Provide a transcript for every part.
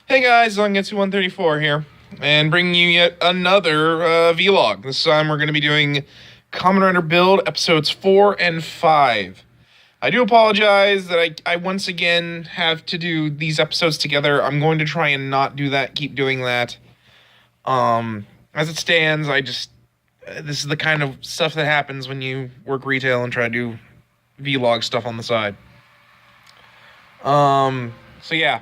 Hey guys, Zangetsu 134 here, and bringing you yet another vlog. This time we're going to be doing Kamen Rider Build episodes 4 and 5. I do apologize that I once again have to do these episodes together. I'm going to try and not do that, keep doing that. As it stands, this is the kind of stuff that happens when you work retail and try to do vlog stuff on the side. So yeah.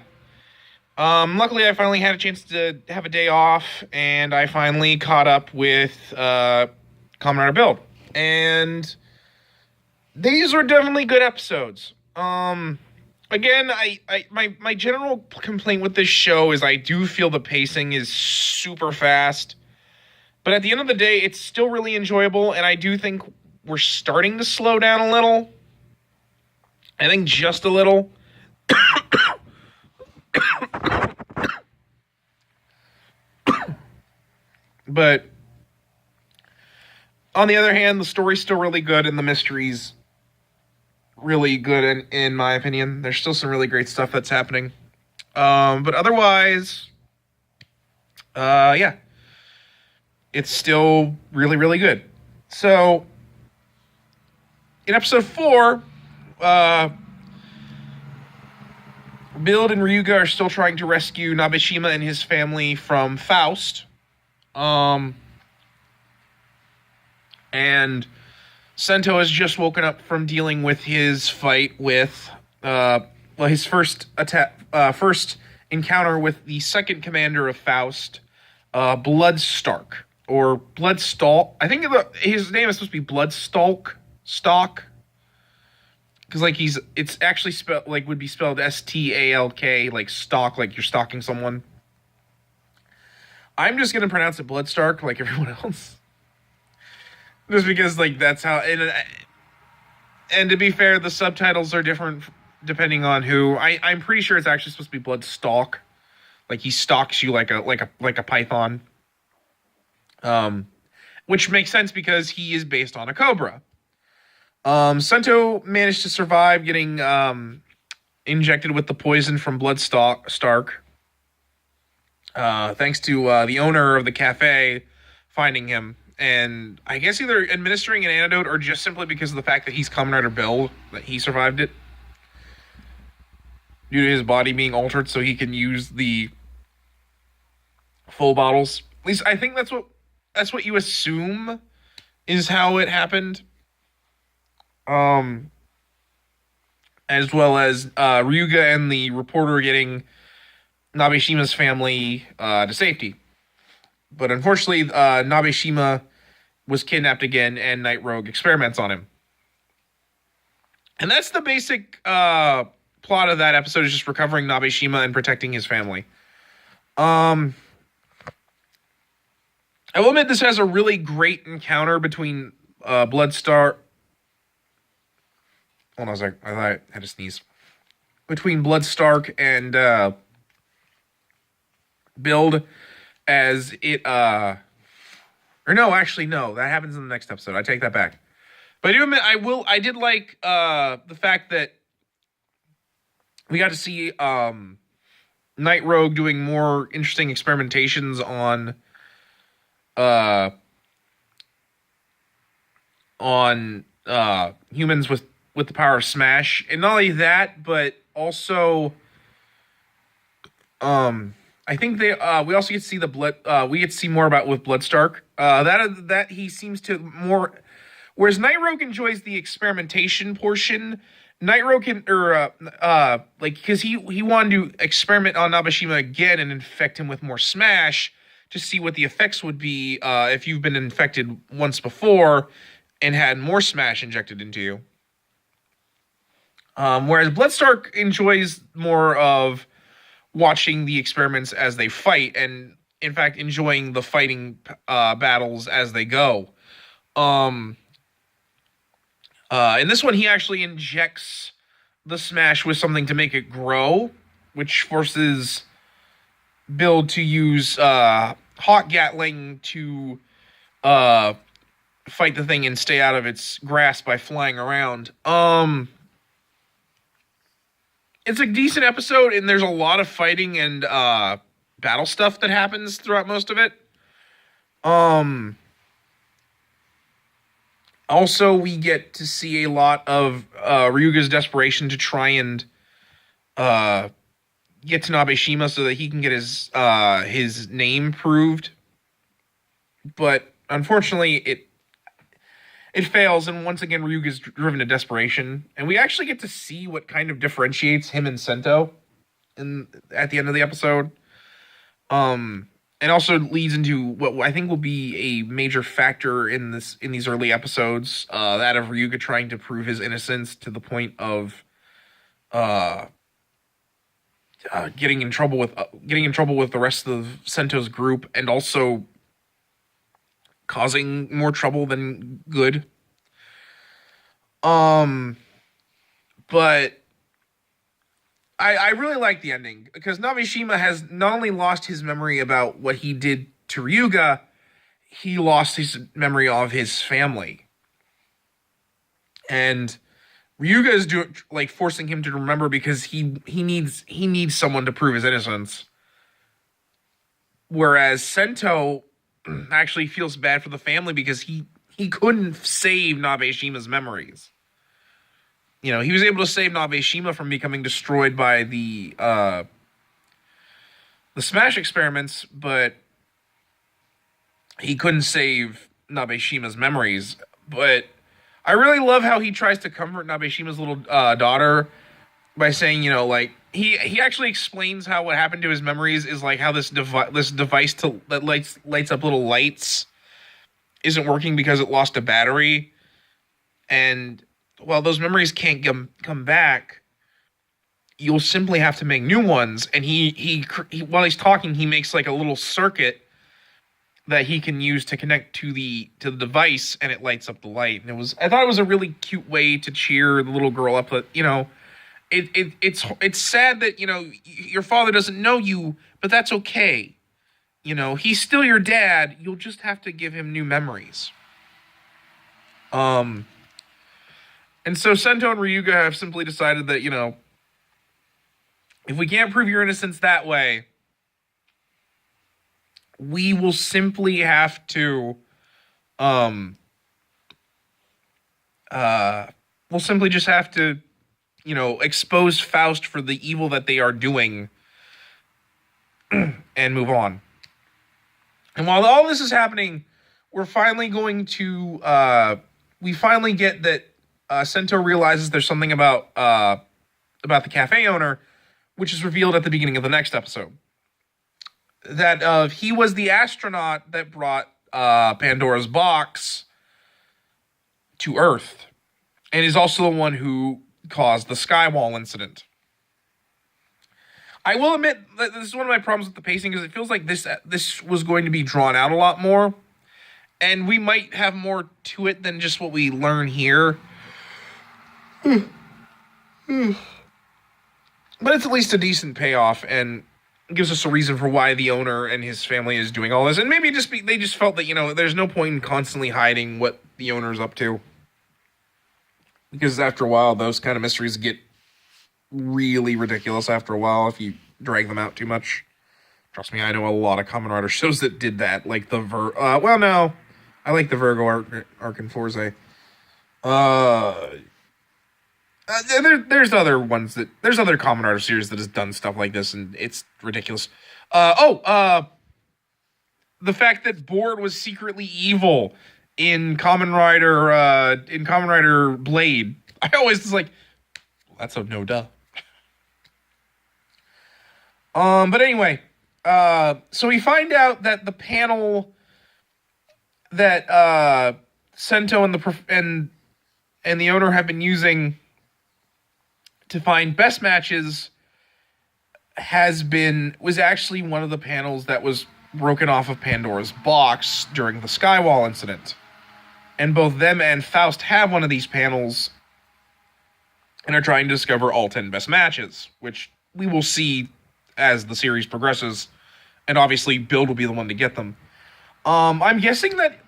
Luckily, I finally had a chance to have a day off, and I finally caught up with Kamen Rider Build. And these were definitely good episodes. Again, my general complaint with this show is I do feel the pacing is super fast. But at the end of the day, it's still really enjoyable, and I do think we're starting to slow down a little. I think just a little. But on the other hand, the story's still really good and the mystery's really good in my opinion. There's still some really great stuff that's happening. But otherwise, yeah. It's still really, really good. So, in episode 4, Build and Ryuga are still trying to rescue Nabeshima and his family from Faust. And Sento has just woken up from dealing with his fight with, his first encounter with the second commander of Faust, Bloodstark, or Bloodstalk. I think his name is supposed to be Bloodstalk, because it's actually spelled would be spelled Stalk, like stalk, like you're stalking someone. I'm just gonna pronounce it Bloodstark like everyone else, just because that's how. And to be fair, the subtitles are different depending on who. I'm pretty sure it's actually supposed to be Bloodstalk, like he stalks you like a python. Which makes sense because he is based on a cobra. Sento managed to survive getting injected with the poison from Bloodstark. Thanks to the owner of the cafe finding him, and I guess either administering an antidote or just simply because of the fact that he's Kamen Rider Build, that he survived it due to his body being altered, so he can use the full bottles. At least I think that's what you assume is how it happened. As well as Ryuga and the reporter getting Nabeshima's family to safety. But unfortunately, Nabeshima was kidnapped again, and Night Rogue experiments on him. And that's the basic plot of that episode, is just recovering Nabeshima and protecting his family. I will admit this has a really great encounter between Bloodstar. Hold on a sec. I thought I had to sneeze. Between Bloodstark and Build, as it or no, actually no, that happens in the next episode. I take that back. But I do admit I did like the fact that we got to see Night Rogue doing more interesting experimentations on humans with the power of Smash. And not only that, but also I think we also get to see we get to see more about with Bloodstark. That he seems to more, whereas Night Rogue enjoys the experimentation portion. Night Rogue can because he wanted to experiment on Nabeshima again and infect him with more Smash to see what the effects would be if you've been infected once before and had more Smash injected into you. Whereas Bloodstark enjoys more of watching the experiments as they fight, and in fact enjoying the fighting battles as they go. In this one, he actually injects the Smash with something to make it grow, which forces Build to use Hot Gatling to fight the thing and stay out of its grasp by flying around. it's a decent episode, and there's a lot of fighting and battle stuff that happens throughout most of it. Also, we get to see a lot of Ryuga's desperation to try and get to Nabeshima so that he can get his name proved. But unfortunately, it fails, and once again, Ryuga's driven to desperation. And we actually get to see what kind of differentiates him and Sento at the end of the episode. And also leads into what I think will be a major factor in these early episodes, that of Ryuga trying to prove his innocence to the point of getting in trouble with the rest of Sento's group, and also causing more trouble than good. But I really like the ending, because Nabeshima has not only lost his memory about what he did to Ryuga, he lost his memory of his family. And Ryuga is forcing him to remember, because he needs someone to prove his innocence. Whereas Sento actually feels bad for the family, because he couldn't save Nabeshima's memories. You know, he was able to save Nabeshima from becoming destroyed by the Smash experiments, but he couldn't save Nabeshima's memories. But I really love how he tries to comfort Nabeshima's little daughter by saying, you know, like, he actually explains how what happened to his memories is like how this device that lights up little lights isn't working because it lost a battery, and while those memories can't come back, you'll simply have to make new ones. And he while he's talking, he makes like a little circuit that he can use to connect to the device, and it lights up the light. And I thought it was a really cute way to cheer the little girl up. That, you know, it's sad that, you know, your father doesn't know you, but that's okay. You know, he's still your dad. You'll just have to give him new memories. And so Sento and Ryuga have simply decided that, you know, if we can't prove your innocence that way, we will simply have to, we'll simply just have to, you know, expose Faust for the evil that they are doing and move on. And while all this is happening, we're finally going to, we finally get that Sento realizes there's something about the cafe owner, which is revealed at the beginning of the next episode. That he was the astronaut that brought Pandora's box to Earth, and is also the one who caused the Skywall incident. I will admit that this is one of my problems with the pacing, because it feels like this was going to be drawn out a lot more, and we might have more to it than just what we learn here. But it's at least a decent payoff, and gives us a reason for why the owner and his family is doing all this. And maybe they just felt that, you know, there's no point in constantly hiding what the owner's up to, because after a while, those kind of mysteries get really ridiculous after a while if you drag them out too much. Trust me, I know a lot of Kamen Rider shows that did that, like the I like the Virgo arc in Forza. There's other Kamen Rider series that has done stuff like this, and it's ridiculous. The fact that Board was secretly evil in Kamen Rider Blade. I always was like, well, that's a no duh. But anyway, so we find out that the panel that Sento and the owner have been using to find best matches was actually one of the panels that was broken off of Pandora's box during the Skywall incident. And both them and Faust have one of these panels and are trying to discover all 10 best matches, which we will see as the series progresses, and obviously Build will be the one to get them. I'm guessing that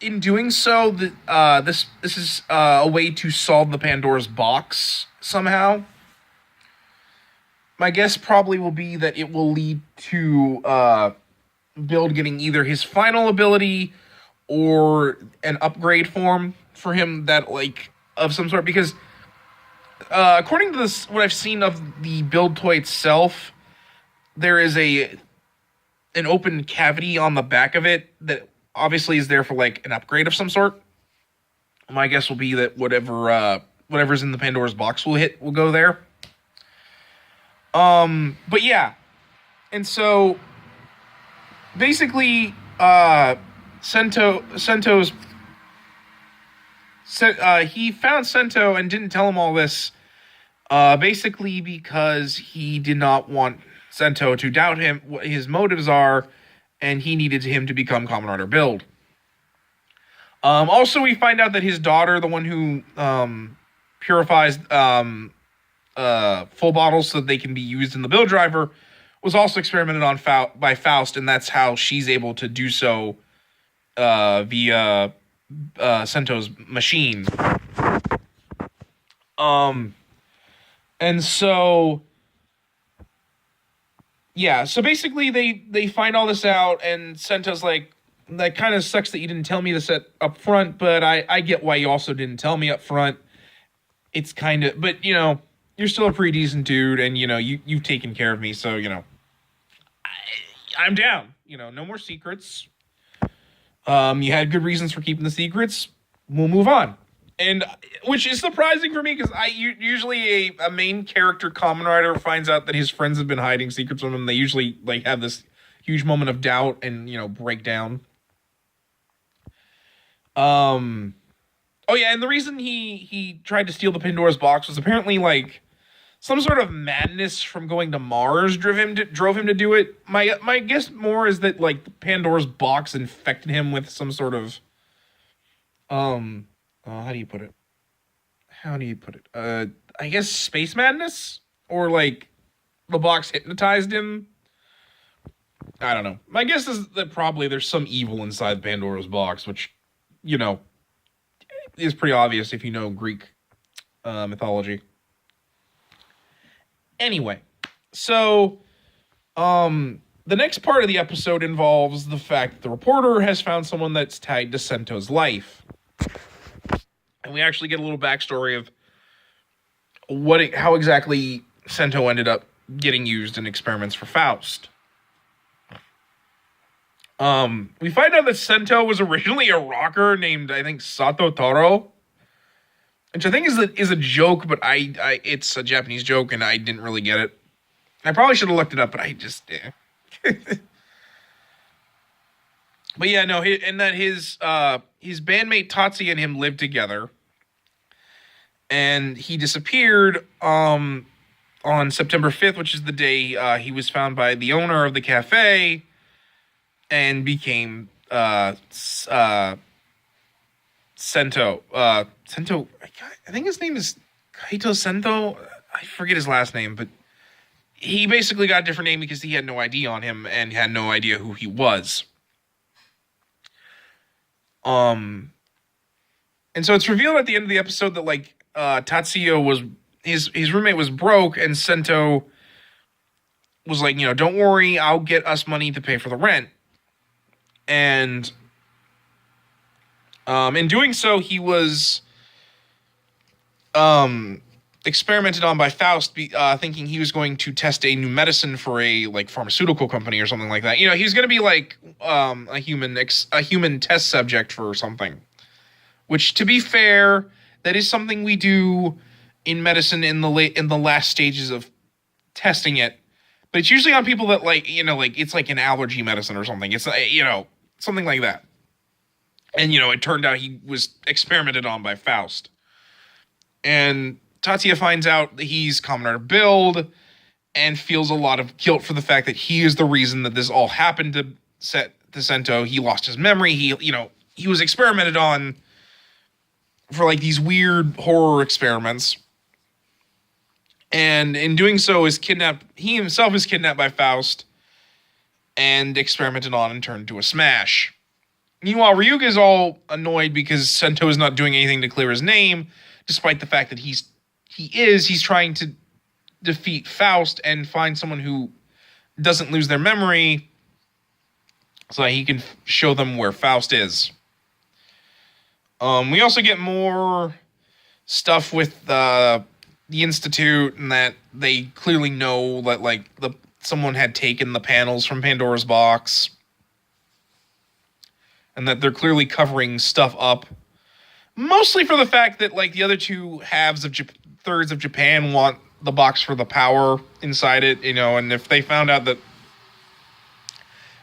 in doing so, this is a way to solve the Pandora's box somehow. my guess probably will be that it will lead to Build getting either his final ability or an upgrade form for him that like of some sort, because according to this, what I've seen of the Build toy itself, there is an open cavity on the back of it that obviously is there for like an upgrade of some sort. My guess will be that whatever's in the Pandora's box will go there. But yeah, and so basically, Sento's he found Sento and didn't tell him all this, basically because he did not want Sento to doubt him, what his motives are, and he needed him to become Kamen Rider Build. Also, we find out that his daughter, the one who purifies full bottles so that they can be used in the Build driver, was also experimented on by Faust, and that's how she's able to do so via Sento's machine. And so, yeah, so basically they find all this out, and Sento's like, that kind of sucks that you didn't tell me this up front, but I get why you also didn't tell me up front. It's kind of, but, you know, you're still a pretty decent dude, and, you know, you've taken care of me, so, you know, I'm down. You know, no more secrets. You had good reasons for keeping the secrets. We'll move on. And, which is surprising for me, because usually a main character Kamen Rider finds out that his friends have been hiding secrets from him. They usually, like, have this huge moment of doubt and, you know, breakdown. Oh yeah, and the reason he tried to steal the Pandora's box was apparently, like, some sort of madness from going to Mars drove him to do it. My guess more is that, like, Pandora's box infected him with some sort of how do you put it? I guess space madness, or like the box hypnotized him. I don't know. My guess is that probably there's some evil inside Pandora's box, which, you know, is pretty obvious if you know Greek mythology. Anyway, so the next part of the episode involves the fact that the reporter has found someone that's tied to Sento's life. And we actually get a little backstory of how exactly Sento ended up getting used in experiments for Faust. We find out that Sento was originally a rocker named, I think, Sato Taro, which I think is a joke, but it's a Japanese joke, and I didn't really get it. I probably should have looked it up, but I just, But yeah, no, and that his bandmate Tatsuya and him lived together, and he disappeared on September 5th, which is the day he was found by the owner of the cafe, and became Sento. Sento, I think his name is Kaito Sento. I forget his last name, but he basically got a different name because he had no ID on him and had no idea who he was. And so it's revealed at the end of the episode that, like, Tatsuya was his roommate was broke, and Sento was like, you know, don't worry, I'll get us money to pay for the rent. And in doing so, he was experimented on by Faust, thinking he was going to test a new medicine for a, like, pharmaceutical company or something like that. You know, he was going to be like a human test subject for something. Which, to be fair, that is something we do in medicine in the last stages of testing it. But it's usually on people that, like, you know, like, it's like an allergy medicine or something. It's, you know, something like that. And, you know, it turned out he was experimented on by Faust. And Tatsuya finds out that he's Kamen Rider Build and feels a lot of guilt for the fact that he is the reason that this all happened to Sento. He lost his memory. He was experimented on for, like, these weird horror experiments. And in doing so he himself is kidnapped by Faust and experimented on and turned into a smash. Meanwhile, Ryuga is all annoyed because Sento is not doing anything to clear his name, despite the fact that he's trying to defeat Faust and find someone who doesn't lose their memory so that he can show them where Faust is. We also get more stuff with the Institute, and that they clearly know that someone had taken the panels from Pandora's box, and that they're clearly covering stuff up, mostly for the fact that the other two thirds of Japan want the box for the power inside it, and if they found out that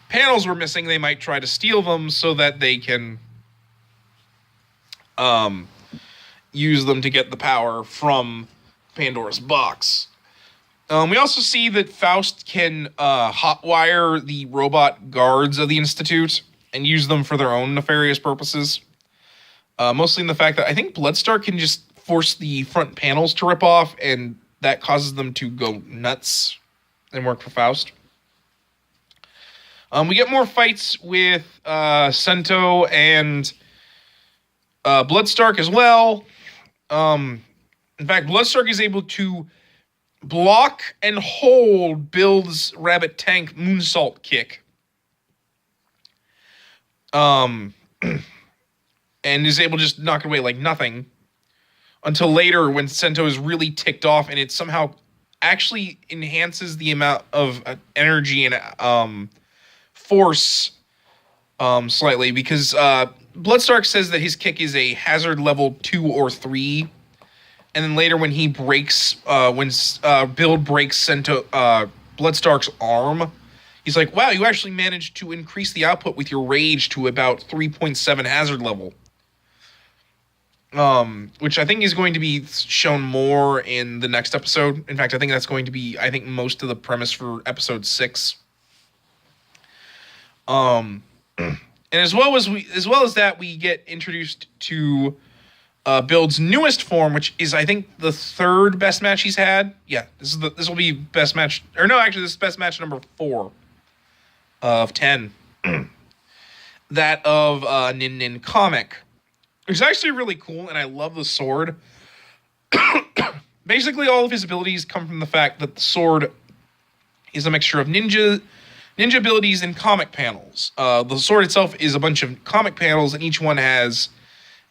panels were missing, they might try to steal them so that they can use them to get the power from Pandora's box. We also see that Faust can hotwire the robot guards of the Institute and use them for their own nefarious purposes. Mostly in the fact that I think Bloodstar can just force the front panels to rip off, and that causes them to go nuts and work for Faust. We get more fights with Sento and Bloodstark as well. In fact, Bloodstark is able to block and hold Build's Rabbit Tank moonsault kick. And is able to just knock it away like nothing. Until later when Sento is really ticked off and it somehow actually enhances the amount of energy and force slightly, because Bloodstark says that his kick is a hazard level 2 or 3. And then later when he breaks, Build breaks Sento, Bloodstark's arm, he's like, wow, you actually managed to increase the output with your rage to about 3.7 hazard level. Which I think is going to be shown more in the next episode. In fact, I think that's going to be, most of the premise for episode 6. And as well as that, we get introduced to Build's newest form, which is, I think, the third best match he's had. Yeah, this will be best match, or no, actually, this is best match number 4 of 10. That of Nin Nin Comic. It's actually really cool, and I love the sword. Basically, all of his abilities come from the fact that the sword is a mixture of ninja abilities and comic panels. The sword itself is a bunch of comic panels, and each one has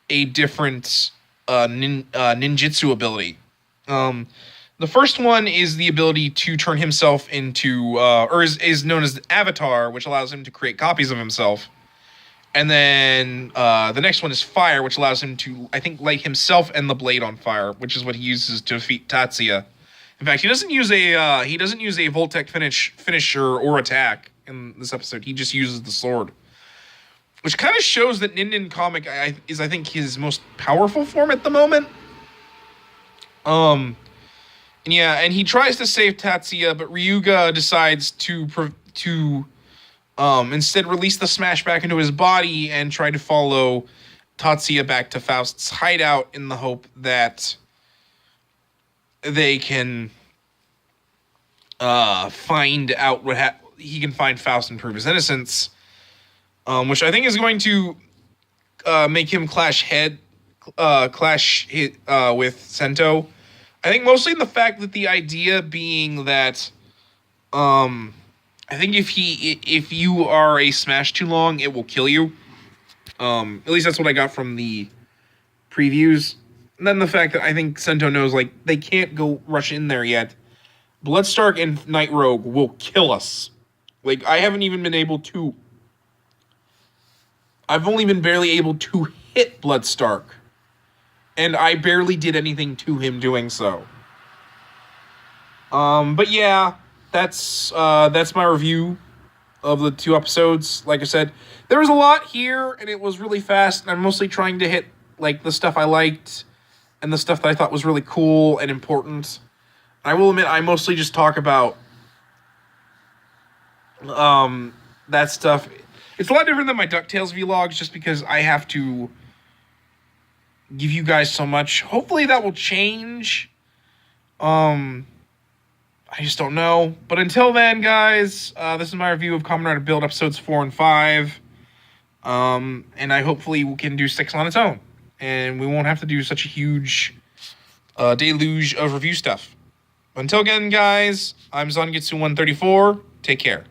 a different ninjutsu ability. The first one is the ability to turn himself into, or is known as the Avatar, which allows him to create copies of himself. And then the next one is Fire, which allows him to, I think, light himself and the blade on fire, which is what he uses to defeat Tatsuya. In fact, he doesn't use a Voltec finisher or attack in this episode. He just uses the sword, which kind of shows that Nin Nin Comic is, I think, his most powerful form at the moment. And he tries to save Tatsuya, but Ryuga decides to instead release the smash back into his body and try to follow Tatsuya back to Faust's hideout in the hope that they can find out he can find Faust and prove his innocence, which I think is going to make him clash with Sento. I think mostly in the fact that the idea being that I think if you are a smash too long, it will kill you. At least that's what I got from the previews. And then the fact that I think Sento knows, they can't go rush in there yet. Bloodstark and Night Rogue will kill us. I've only been barely able to hit Bloodstark. And I barely did anything to him doing so. But yeah, that's my review of the 2 episodes. Like I said, there was a lot here, and it was really fast, and I'm mostly trying to hit, the stuff I liked, and the stuff that I thought was really cool and important. I will admit, I mostly just talk about that stuff. It's a lot different than my DuckTales vlogs, just because I have to give you guys so much. Hopefully that will change. I just don't know. But until then, guys, this is my review of Kamen Rider Build episodes 4 and 5. And I hopefully can do 6 on its own. And we won't have to do such a huge deluge of review stuff. Until again, guys, I'm Zangetsu 134. Take care.